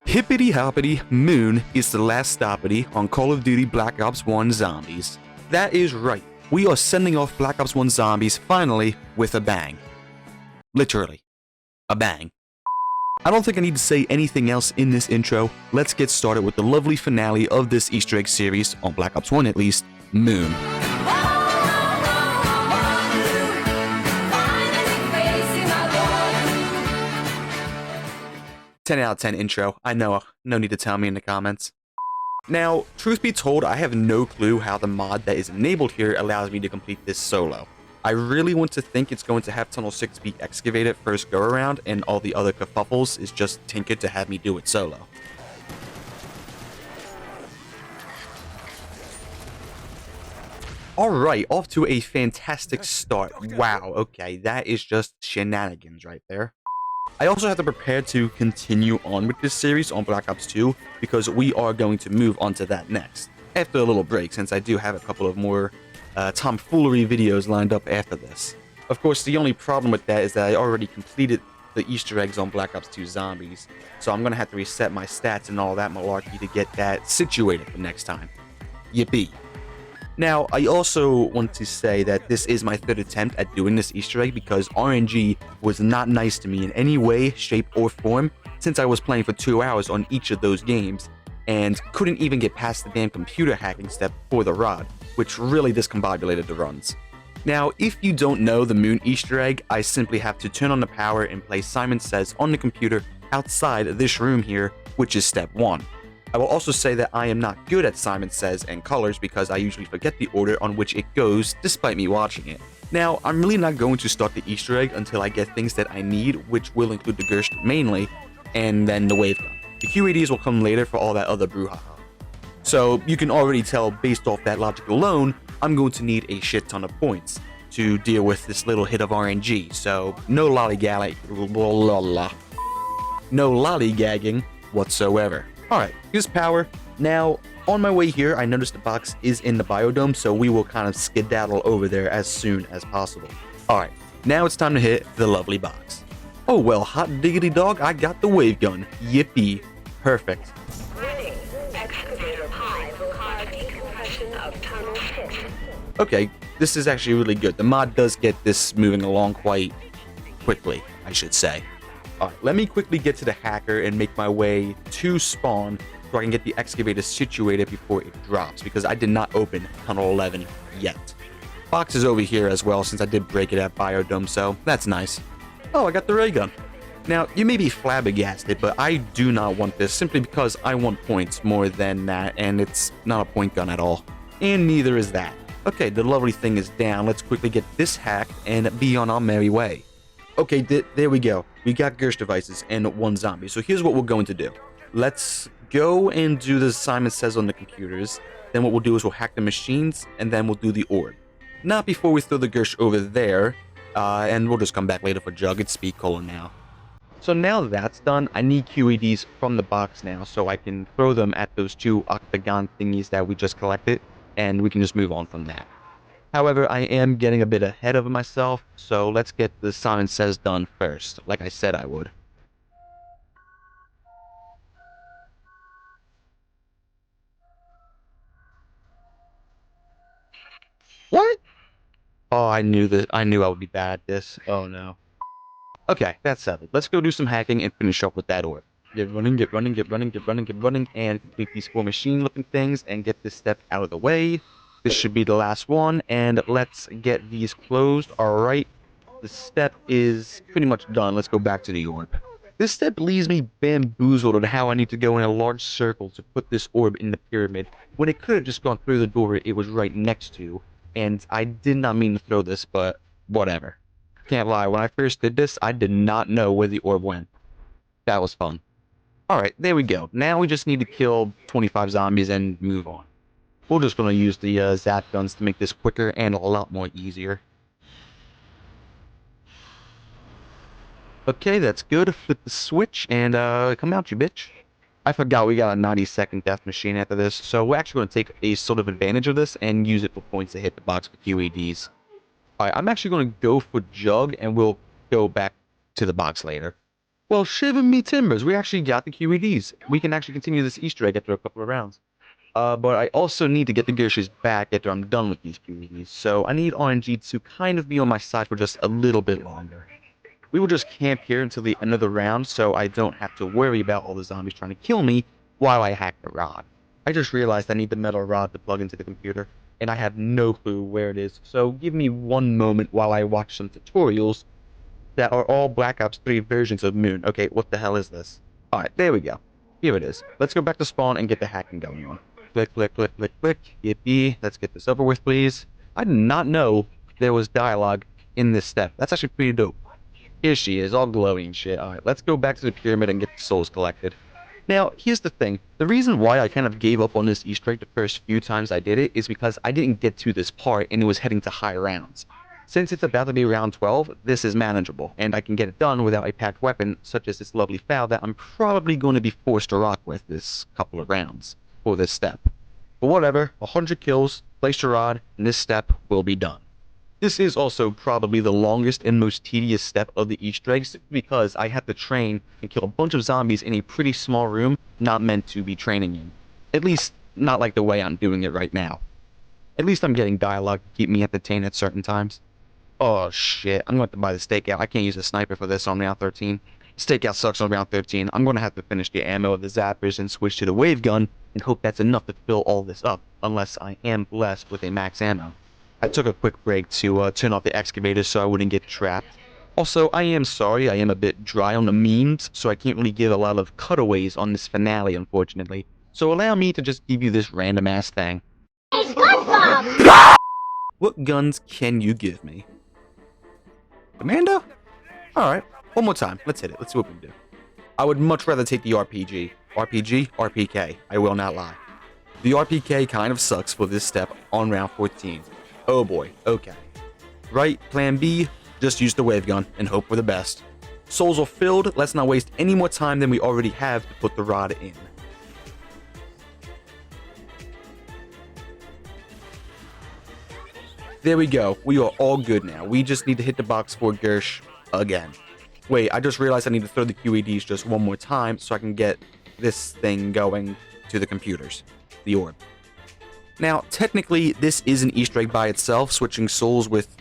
Hippity hoppity, Moon is the last stoppity on Call of Duty Black Ops 1 Zombies. That is right, we are sending off Black Ops 1 Zombies finally with a bang. Literally, a bang. I don't think I need to say anything else in this intro. Let's get started with the lovely finale of this Easter egg series, on Black Ops 1 at least, Moon. 10 out of 10 intro. I know, no need to tell me in the comments. Now, truth be told, I have no clue how the mod that is enabled here allows me to complete this solo. I really want to think it's going to have Tunnel 6 be excavated first go around, and all the other kerfuffles is just tinkered to have me do it solo. Alright, off to a fantastic start. Wow, okay, that is just shenanigans right there. I also have to prepare to continue on with this series on Black Ops 2 because we are going to move on to that next, after a little break, since I do have a couple of more tomfoolery videos lined up after this. Of course, the only problem with that is that I already completed the Easter eggs on Black Ops 2 Zombies, so I'm going to have to reset my stats and all that malarkey to get that situated for next time. Yippee. Now, I also want to say that this is my third attempt at doing this Easter egg because RNG was not nice to me in any way, shape, or form since I was playing for 2 hours on each of those games and couldn't even get past the damn computer hacking step for the rod, which really discombobulated the runs. Now, if you don't know the Moon Easter egg, I simply have to turn on the power and play Simon Says on the computer outside this room here, which is step 1. I will also say that I am not good at Simon Says and colors because I usually forget the order on which it goes despite me watching it. Now, I'm really not going to start the Easter egg until I get things that I need, which will include the Gerst mainly, and then the wave gun. The QADs will come later for all that other brouhaha. So you can already tell based off that logic alone, I'm going to need a shit ton of points to deal with this little hit of RNG, so no lollygagging whatsoever. Alright, here's power. Now, on my way here, I noticed the box is in the biodome, so we will kind of skedaddle over there as soon as possible. Alright, now it's time to hit the lovely box. Oh well, hot diggity dog, I got the wave gun. Yippee. Perfect. Warning, excavator hive require decompression of tunnel 6. Okay, this is actually really good. The mod does get this moving along quite quickly, I should say. Alright, let me quickly get to the hacker and make my way to spawn so I can get the excavator situated before it drops, because I did not open Tunnel 11 yet. Box is over here as well since I did break it at Biodome, so that's nice. Oh, I got the ray gun. Now, you may be flabbergasted, but I do not want this simply because I want points more than that, and it's not a point gun at all. And neither is that. Okay, the lovely thing is down. Let's quickly get this hacked and be on our merry way. Okay, there we go. We got Gerst devices and 1 zombie. So here's what we're going to do. Let's go and do the Simon Says on the computers. Then what we'll do is we'll hack the machines, and then we'll do the orb. Not before we throw the Gerst over there, and we'll just come back later for Jug. It's Speed Cola now. So now that's done, I need QEDs from the box now, so I can throw them at those 2 octagon thingies that we just collected, and we can just move on from that. However, I am getting a bit ahead of myself, so let's get the Simon Says done first, like I said I would. What? Oh, I knew I would be bad at this. Oh no. Okay, that's settled. Let's go do some hacking and finish up with that orb. Get running, get running, get running, get running, get running, and complete these 4 machine-looking things and get this step out of the way. This should be the last one, and let's get these closed. Alright, the step is pretty much done. Let's go back to the orb. This step leaves me bamboozled on how I need to go in a large circle to put this orb in the pyramid, when it could have just gone through the door it was right next to, and I did not mean to throw this, but whatever. Can't lie, when I first did this, I did not know where the orb went. That was fun. Alright, there we go. Now we just need to kill 25 zombies and move on. We're just going to use the zap guns to make this quicker and a lot more easier. Okay, that's good. Flip the switch and come out, you bitch. I forgot we got a 90-second death machine after this, so we're actually going to take a sort of advantage of this and use it for points to hit the box for QADs. Alright, I'm actually going to go for Jug, and we'll go back to the box later. Well, shiver me timbers, we actually got the QEDs. We can actually continue this Easter egg after a couple of rounds. But I also need to get the Gershys back after I'm done with these QEDs, so I need RNG to kind of be on my side for just a little bit longer. We will just camp here until the end of the round, so I don't have to worry about all the zombies trying to kill me while I hack the rod. I just realized I need the metal rod to plug into the computer, and I have no clue where it is, so give me one moment while I watch some tutorials that are all Black Ops 3 versions of Moon. Okay, what the hell is this? Alright, there we go. Here it is. Let's go back to spawn and get the hacking going on. Click, click, click, click, click. Yippee. Let's get this over with, please. I did not know there was dialogue in this step. That's actually pretty dope. Here she is, all glowy and shit. Alright, let's go back to the pyramid and get the souls collected. Now, here's the thing. The reason why I kind of gave up on this Easter egg the first few times I did it is because I didn't get to this part and it was heading to high rounds. Since it's about to be round 12, this is manageable, and I can get it done without a packed weapon such as this lovely FAL that I'm probably going to be forced to rock with this couple of rounds for this step. But whatever, 100 kills, place your rod, and this step will be done. This is also probably the longest and most tedious step of the Easter eggs because I have to train and kill a bunch of zombies in a pretty small room not meant to be training in. At least, not like the way I'm doing it right now. At least I'm getting dialogue to keep me entertained at certain times. Oh shit, I'm going to have to buy the stakeout. I can't use a sniper for this on round 13. Stakeout sucks on round 13. I'm going to have to finish the ammo of the zappers and switch to the wave gun and hope that's enough to fill all this up, unless I am blessed with a max ammo. I took a quick break to turn off the excavator so I wouldn't get trapped. Also, I am sorry, I am a bit dry on the memes, so I can't really give a lot of cutaways on this finale, unfortunately. So allow me to just give you this random ass thing. It's SpongeBob! What guns can you give me? Commando? Alright, one more time. Let's hit it. Let's see what we can do. I would much rather take the RPG. RPG, RPK. I will not lie. The RPK kind of sucks for this step on round 14. Oh boy, okay. Right, plan B, just use the wave gun and hope for the best. Souls are filled, let's not waste any more time than we already have to put the rod in. There we go, we are all good now. We just need to hit the box for Gersh again. Wait, I just realized I need to throw the QEDs just one more time so I can get this thing going to the computers. The orb. Now, technically, this is an Easter egg by itself, switching souls with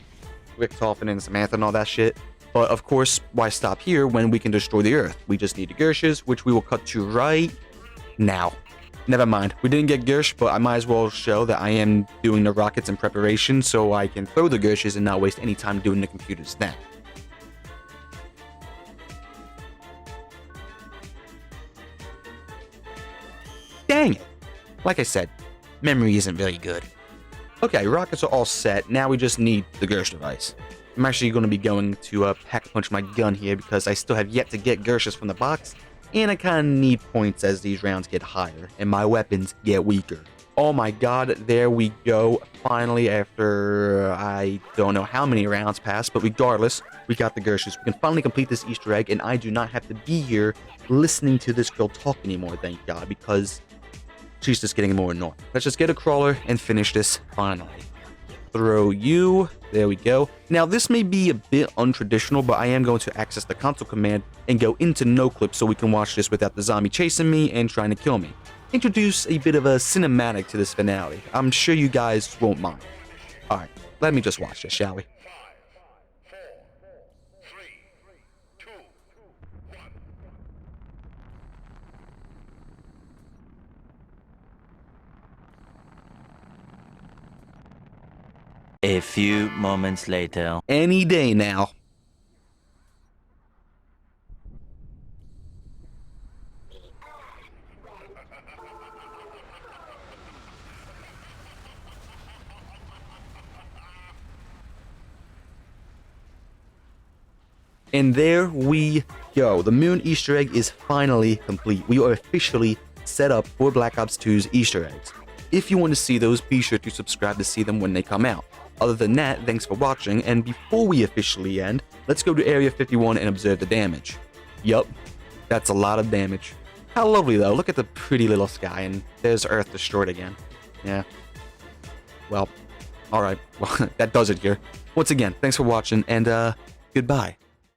Richtofen and Samantha and all that shit. But of course, why stop here when we can destroy the Earth? We just need the Gershys, which we will cut to right now. Never mind, we didn't get Gersh, but I might as well show that I am doing the rockets in preparation so I can throw the Gershys and not waste any time doing the computers then. Dang it! Like I said, memory isn't very good. Okay, rockets are all set. Now we just need the Gersh device. I'm actually going to be going to pack punch my gun here because I still have yet to get Gershys from the box, and I kind of need points as these rounds get higher and my weapons get weaker. Oh my god, there we go. Finally, after I don't know how many rounds passed, but regardless, we got the Gershys. We can finally complete this Easter egg, and I do not have to be here listening to this girl talk anymore, thank god, because she's just getting more annoying. Let's just get a crawler and finish this finally. Throw you. There we go. Now, this may be a bit untraditional, but I am going to access the console command and go into NoClip so we can watch this without the zombie chasing me and trying to kill me. Introduce a bit of a cinematic to this finale. I'm sure you guys won't mind. Alright, let me just watch this, shall we? A few moments later. Any day now. And there we go. The Moon Easter egg is finally complete. We are officially set up for Black Ops 2's Easter eggs. If you want to see those, be sure to subscribe to see them when they come out. Other than that, thanks for watching, and before we officially end, let's go to Area 51 and observe the damage. Yup, that's a lot of damage. How lovely though, look at the pretty little sky, and there's Earth destroyed again. Yeah. Well, alright, well, that does it here. Once again, thanks for watching, and goodbye.